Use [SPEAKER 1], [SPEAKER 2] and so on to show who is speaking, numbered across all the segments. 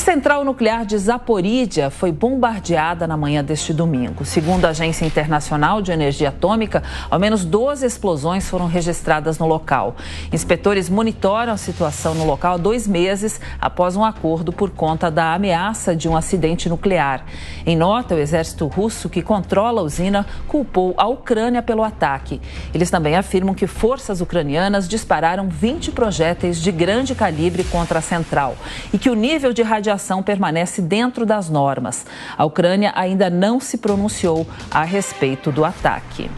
[SPEAKER 1] A central nuclear de Zaporídia foi bombardeada na manhã deste domingo. Segundo a Agência Internacional de Energia Atômica, ao menos 12 explosões foram registradas no local. Inspetores monitoram a situação no local há 2 meses após um acordo por conta da ameaça de um acidente nuclear. Em nota, o exército russo, que controla a usina, culpou a Ucrânia pelo ataque. Eles também afirmam que forças ucranianas dispararam 20 projéteis de grande calibre contra a central e que o nível de radiação permanece dentro das normas. A Ucrânia ainda não se pronunciou a respeito do ataque.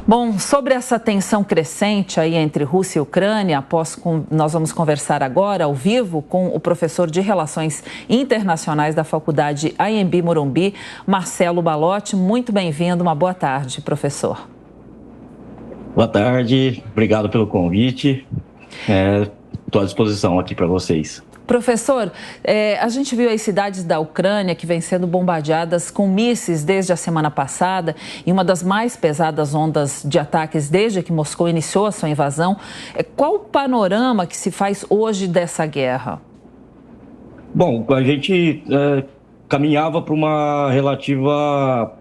[SPEAKER 1] Bom, sobre essa tensão crescente aí entre Rússia e Ucrânia, nós vamos conversar agora ao vivo com o professor de Relações Internacionais da Faculdade Anhembi Morumbi, Marcelo Balotti. Muito bem-vindo, uma boa tarde, professor.
[SPEAKER 2] Boa tarde, obrigado pelo convite. Estou à disposição aqui para vocês.
[SPEAKER 1] Professor, a gente viu as cidades da Ucrânia que vêm sendo bombardeadas com mísseis desde a semana passada e uma das mais pesadas ondas de ataques desde que Moscou iniciou a sua invasão. Qual o panorama que se faz hoje dessa guerra?
[SPEAKER 2] Bom, a gente caminhava para uma relativa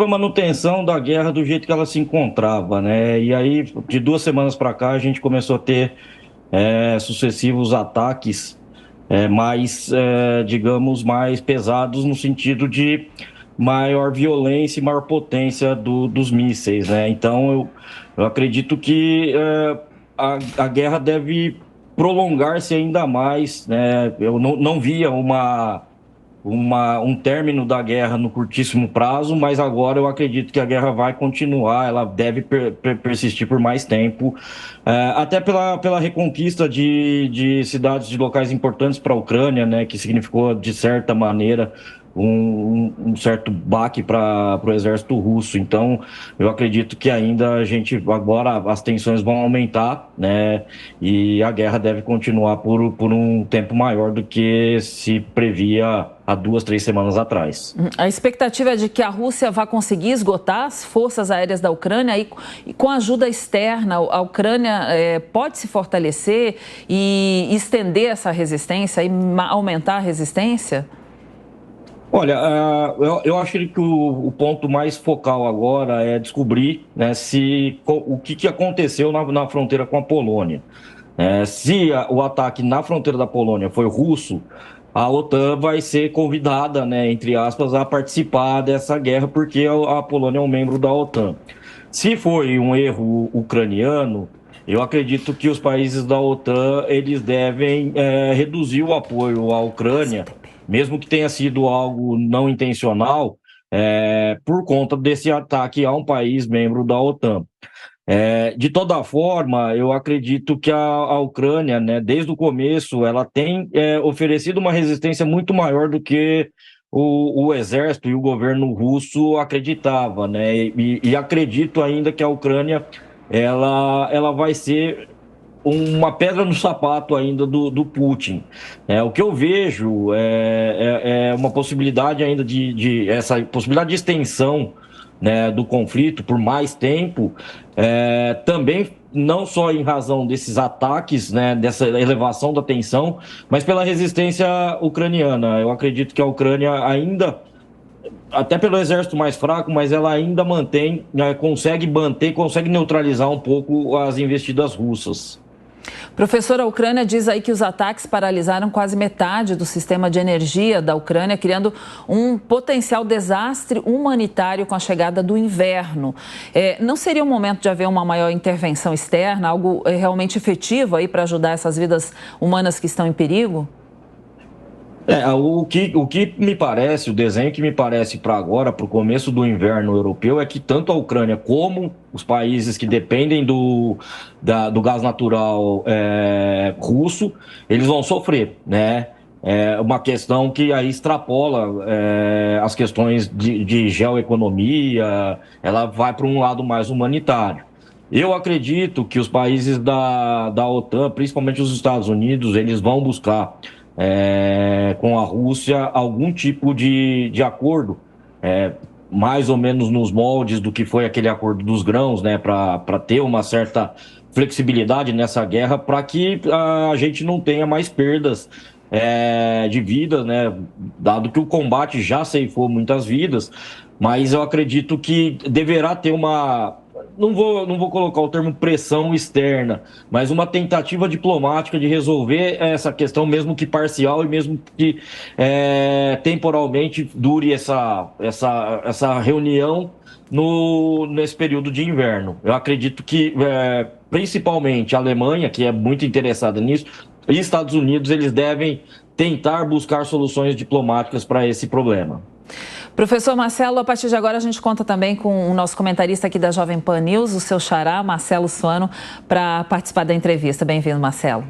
[SPEAKER 2] manutenção da guerra do jeito que ela se encontrava, né? E aí, de 2 semanas para cá, a gente começou a ter sucessivos ataques digamos, mais pesados no sentido de maior violência e maior potência dos mísseis, né? Então, eu acredito que a guerra deve prolongar-se ainda mais, né? Eu não via um término da guerra no curtíssimo prazo, mas agora eu acredito que a guerra vai continuar, ela deve persistir por mais tempo, até pela reconquista de cidades, de locais importantes para a Ucrânia, né, que significou, de certa maneira, um certo baque para o exército russo. Então, eu acredito que ainda agora as tensões vão aumentar, né, e a guerra deve continuar por um tempo maior do que se previa há 2, 3 semanas atrás.
[SPEAKER 1] A expectativa é de que a Rússia vá conseguir esgotar as forças aéreas da Ucrânia e com a ajuda externa, a Ucrânia pode se fortalecer e estender essa resistência e aumentar a resistência?
[SPEAKER 2] Olha, eu acho que o ponto mais focal agora é descobrir, né, o que aconteceu na fronteira com a Polônia. Se o ataque na fronteira da Polônia foi russo, a OTAN vai ser convidada, né, entre aspas, a participar dessa guerra, porque a Polônia é um membro da OTAN. Se foi um erro ucraniano, eu acredito que os países da OTAN eles devem reduzir o apoio à Ucrânia, mesmo que tenha sido algo não intencional, por conta desse ataque a um país membro da OTAN. De toda forma, eu acredito que a Ucrânia, né, desde o começo, ela tem oferecido uma resistência muito maior do que o exército e o governo russo acreditava, né? E acredito ainda que a Ucrânia ela vai ser uma pedra no sapato ainda do Putin. O que eu vejo é uma possibilidade ainda essa possibilidade de extensão, né, do conflito por mais tempo, também não só em razão desses ataques, né, dessa elevação da tensão, mas pela resistência ucraniana. Eu acredito que a Ucrânia ainda, até pelo exército mais fraco, mas ela ainda consegue neutralizar um pouco as investidas russas.
[SPEAKER 1] Professor, a Ucrânia diz aí que os ataques paralisaram quase metade do sistema de energia da Ucrânia, criando um potencial desastre humanitário com a chegada do inverno. Não seria o momento de haver uma maior intervenção externa, algo realmente efetivo aí para ajudar essas vidas humanas que estão em perigo?
[SPEAKER 2] O que me parece, o desenho que me parece para agora, para o começo do inverno europeu, é que tanto a Ucrânia como os países que dependem do gás natural russo, eles vão sofrer, né? É uma questão que aí extrapola as questões de geoeconomia, ela vai para um lado mais humanitário. Eu acredito que os países da OTAN, principalmente os Estados Unidos, eles vão buscar com a Rússia algum tipo de acordo, mais ou menos nos moldes do que foi aquele acordo dos grãos, né, para ter uma certa flexibilidade nessa guerra para que a gente não tenha mais perdas de vida, né? Dado que o combate já ceifou muitas vidas, mas eu acredito que deverá ter uma. Não vou colocar o termo pressão externa, mas uma tentativa diplomática de resolver essa questão, mesmo que parcial e mesmo que temporalmente dure essa reunião nesse período de inverno. Eu acredito que, principalmente a Alemanha, que é muito interessada nisso, e Estados Unidos, eles devem tentar buscar soluções diplomáticas para esse problema.
[SPEAKER 1] Professor Marcelo, a partir de agora a gente conta também com o nosso comentarista aqui da Jovem Pan News, o seu xará, Marcelo Suano, para participar da entrevista. Bem-vindo, Marcelo.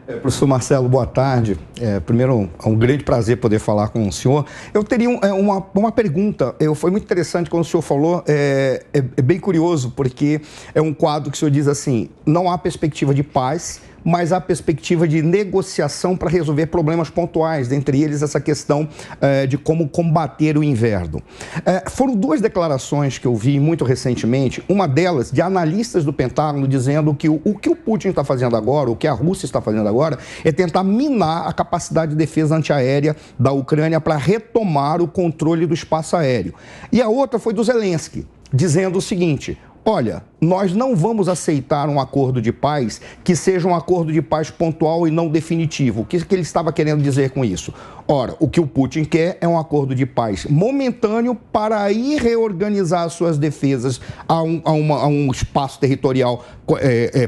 [SPEAKER 3] Professor Marcelo, boa tarde. Primeiro, é um grande prazer poder falar com o senhor. Eu teria uma pergunta. Foi muito interessante quando o senhor falou, é bem curioso, porque é um quadro que o senhor diz assim, não há perspectiva de paz, mas há perspectiva de negociação para resolver problemas pontuais, dentre eles essa questão de como combater o inverno. Foram duas declarações que eu vi muito recentemente, uma delas de analistas do Pentágono dizendo que o que o Putin está fazendo agora, o que a Rússia está fazendo agora, é tentar minar a capacidade de defesa antiaérea da Ucrânia para retomar o controle do espaço aéreo. E a outra foi do Zelensky, dizendo o seguinte: olha, nós não vamos aceitar um acordo de paz que seja um acordo de paz pontual e não definitivo. O que ele estava querendo dizer com isso? Ora, o que o Putin quer é um acordo de paz momentâneo para aí reorganizar suas defesas a um espaço territorial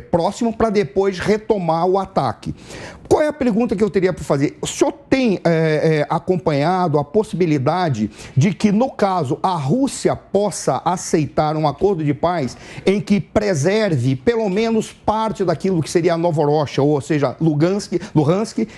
[SPEAKER 3] próximo para depois retomar o ataque. Qual é a pergunta que eu teria para fazer? O senhor tem acompanhado a possibilidade de que, no caso, a Rússia possa aceitar um acordo de paz em que preserve pelo menos parte daquilo que seria a Novorossiysk, ou seja, Luhansk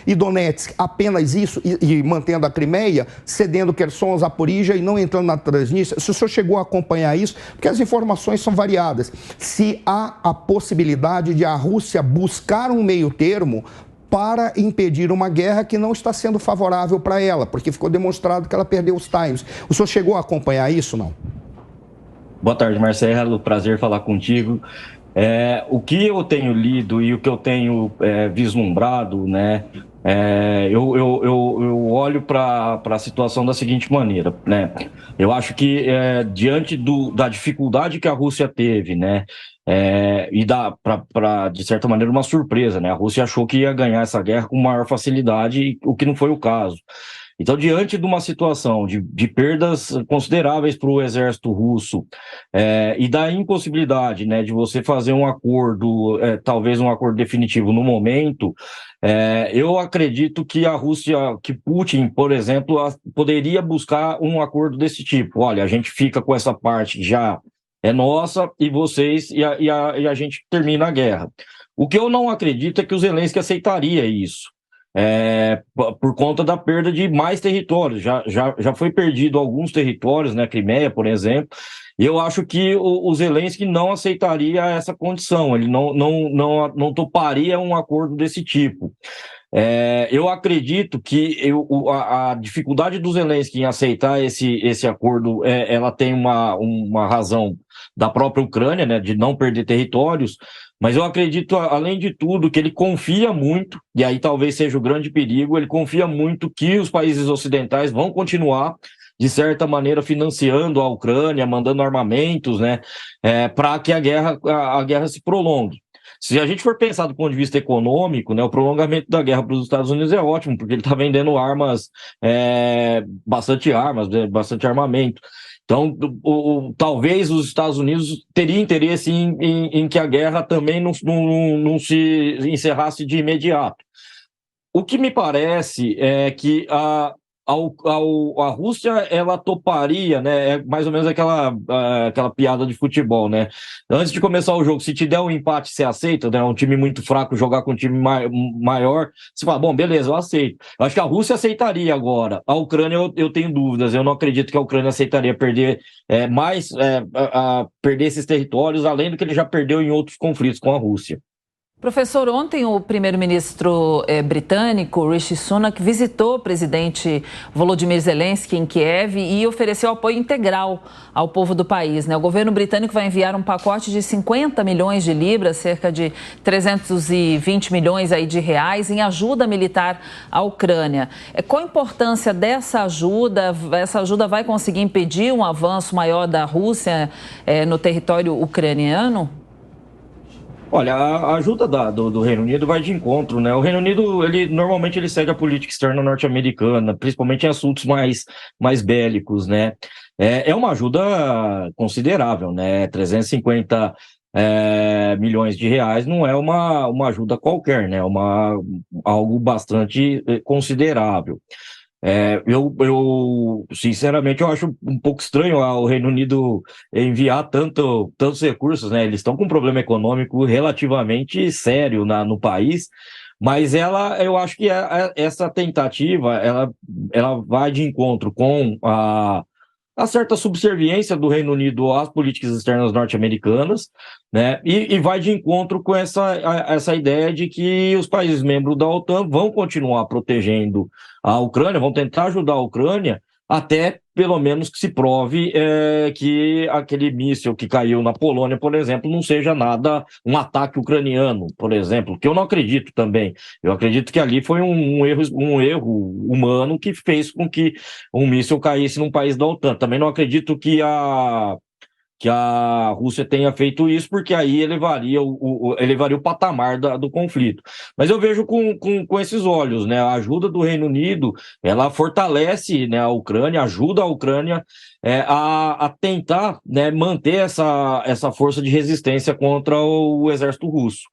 [SPEAKER 3] e Donetsk, apenas isso, e mantendo a Crimeia, cedendo Kherson, Zaporizhia e não entrando na Transnistria? Se o senhor chegou a acompanhar isso, porque as informações são variadas. Se há a possibilidade de a Rússia buscar um meio termo para impedir uma guerra que não está sendo favorável para ela, porque ficou demonstrado que ela perdeu os times. O senhor chegou a acompanhar isso, não?
[SPEAKER 2] Boa tarde, Marcelo. Prazer falar contigo. O que eu tenho lido e o que eu tenho vislumbrado, né? Eu olho para a situação da seguinte maneira, né? Eu acho que diante da dificuldade que a Rússia teve, né? E de certa maneira, uma surpresa, né? A Rússia achou que ia ganhar essa guerra com maior facilidade, o que não foi o caso. Então, diante de uma situação de perdas consideráveis para o exército russo e da impossibilidade, né, de você fazer um acordo, talvez um acordo definitivo no momento, eu acredito que a Rússia, que Putin, por exemplo, poderia buscar um acordo desse tipo. Olha, a gente fica com essa parte que já é nossa e vocês, e a gente termina a guerra. O que eu não acredito é que o Zelensky aceitaria isso. Por conta da perda de mais territórios. Já foi perdido alguns territórios, né, Crimeia, por exemplo, e eu acho que o Zelensky não aceitaria essa condição, ele não toparia um acordo desse tipo. Eu acredito que a dificuldade do Zelensky em aceitar esse acordo, ela tem uma razão da própria Ucrânia, né, de não perder territórios, mas eu acredito, além de tudo, que ele confia muito, e aí talvez seja o grande perigo, ele confia muito que os países ocidentais vão continuar, de certa maneira, financiando a Ucrânia, mandando armamentos, né, para que a guerra se prolongue. Se a gente for pensar do ponto de vista econômico, né, o prolongamento da guerra para os Estados Unidos é ótimo, porque ele está vendendo bastante armamento. Então, talvez os Estados Unidos teriam interesse em que a guerra também não se encerrasse de imediato. O que me parece é que a Rússia, ela toparia, né? É mais ou menos aquela piada de futebol, né? Antes de começar o jogo, se te der um empate, você aceita, né? Um time muito fraco jogar com um time maior, você fala, bom, beleza, eu aceito. Eu acho que a Rússia aceitaria agora. A Ucrânia, eu tenho dúvidas. Eu não acredito que a Ucrânia aceitaria perder perder esses territórios, além do que ele já perdeu em outros conflitos com a Rússia.
[SPEAKER 1] Professor, ontem o primeiro-ministro britânico, Rishi Sunak, visitou o presidente Volodymyr Zelensky em Kiev e ofereceu apoio integral ao povo do país, né? O governo britânico vai enviar um pacote de 50 milhões de libras, cerca de 320 milhões aí de reais, em ajuda militar à Ucrânia. Qual a importância dessa ajuda? Essa ajuda vai conseguir impedir um avanço maior da Rússia no território ucraniano?
[SPEAKER 2] Olha, a ajuda do Reino Unido vai de encontro, né? O Reino Unido, normalmente ele segue a política externa norte-americana, principalmente em assuntos mais bélicos, né? É uma ajuda considerável, né? 350 milhões de reais não é uma ajuda qualquer, né? Algo bastante considerável. Sinceramente, eu acho um pouco estranho o Reino Unido enviar tantos recursos, né? Eles estão com um problema econômico relativamente sério no país, mas eu acho que essa tentativa, ela vai de encontro com a certa subserviência do Reino Unido às políticas externas norte-americanas, né? E vai de encontro com essa ideia de que os países membros da OTAN vão continuar protegendo a Ucrânia, vão tentar ajudar a Ucrânia, até pelo menos que se prove que aquele míssil que caiu na Polônia, por exemplo, não seja um ataque ucraniano, por exemplo, que eu não acredito também. Eu acredito que ali foi um erro humano que fez com que um míssil caísse num país da OTAN. Também não acredito que a Rússia tenha feito isso, porque aí elevaria o patamar do conflito. Mas eu vejo com esses olhos, né? A ajuda do Reino Unido, ela fortalece, né, a Ucrânia, ajuda a Ucrânia a tentar, né, manter essa força de resistência contra o exército russo.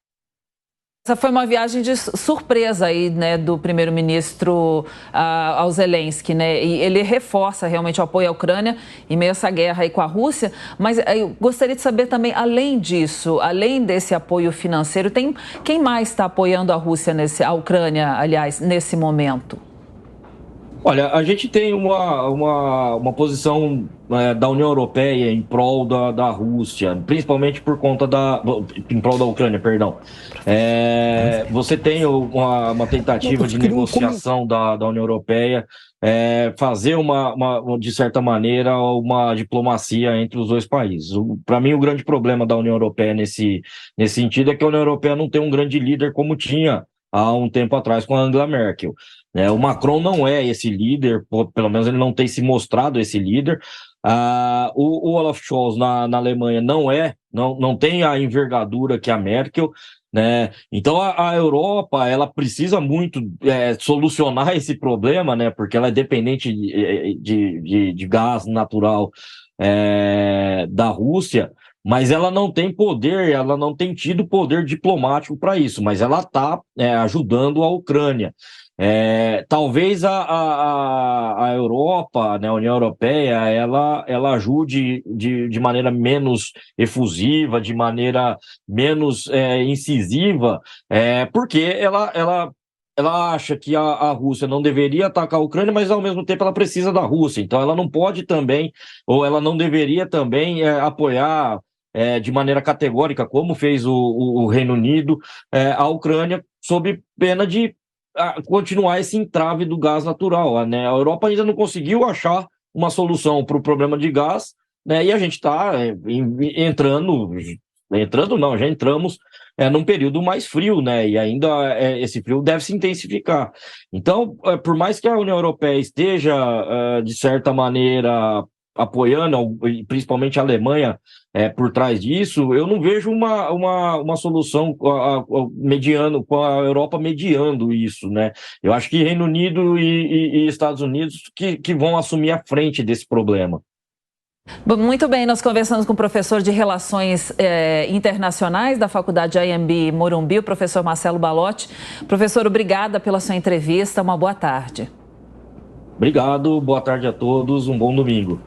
[SPEAKER 1] Essa foi uma viagem de surpresa aí, né, do primeiro-ministro ao Zelensky, né? E ele reforça realmente o apoio à Ucrânia em meio a essa guerra aí com a Rússia. Mas eu gostaria de saber também, além disso, além desse apoio financeiro, quem mais está apoiando a Rússia, a Ucrânia, aliás, nesse momento?
[SPEAKER 2] Olha, a gente tem uma posição da União Europeia em prol da Rússia, principalmente por conta em prol da Ucrânia, perdão. Você tem uma tentativa de negociação da União Europeia, fazer de certa maneira, uma diplomacia entre os dois países. Para mim, o grande problema da União Europeia nesse sentido é que a União Europeia não tem um grande líder como tinha há um tempo atrás com a Angela Merkel. O Macron não é esse líder, pelo menos ele não tem se mostrado esse líder. O Olaf Scholz na Alemanha não tem a envergadura que a Merkel, né? Então a Europa, ela precisa muito solucionar esse problema, né? Porque ela é dependente de gás natural da Rússia. Mas ela não tem poder, ela não tem tido poder diplomático para isso, mas ela está ajudando a Ucrânia. Talvez a Europa, né, a União Europeia, ela ajude de maneira menos efusiva, de maneira menos incisiva, porque ela acha que a Rússia não deveria atacar a Ucrânia, mas ao mesmo tempo ela precisa da Rússia. Então ela não pode também, ou ela não deveria também apoiar de maneira categórica, como fez o Reino Unido, a Ucrânia, sob pena de continuar esse entrave do gás natural, né? A Europa ainda não conseguiu achar uma solução para o problema de gás, né? E a gente está já entramos num período mais frio, né? E ainda esse frio deve se intensificar. Então, por mais que a União Europeia esteja, de certa maneira, apoiando, principalmente a Alemanha, por trás disso, eu não vejo uma solução mediando, com a Europa mediando isso, né? Eu acho que Reino Unido e Estados Unidos que vão assumir a frente desse problema.
[SPEAKER 1] Muito bem, nós conversamos com o professor de Relações Internacionais da Faculdade IMB Morumbi, o professor Marcelo Balotti. Professor, obrigada pela sua entrevista, uma boa tarde.
[SPEAKER 2] Obrigado, boa tarde a todos, um bom domingo.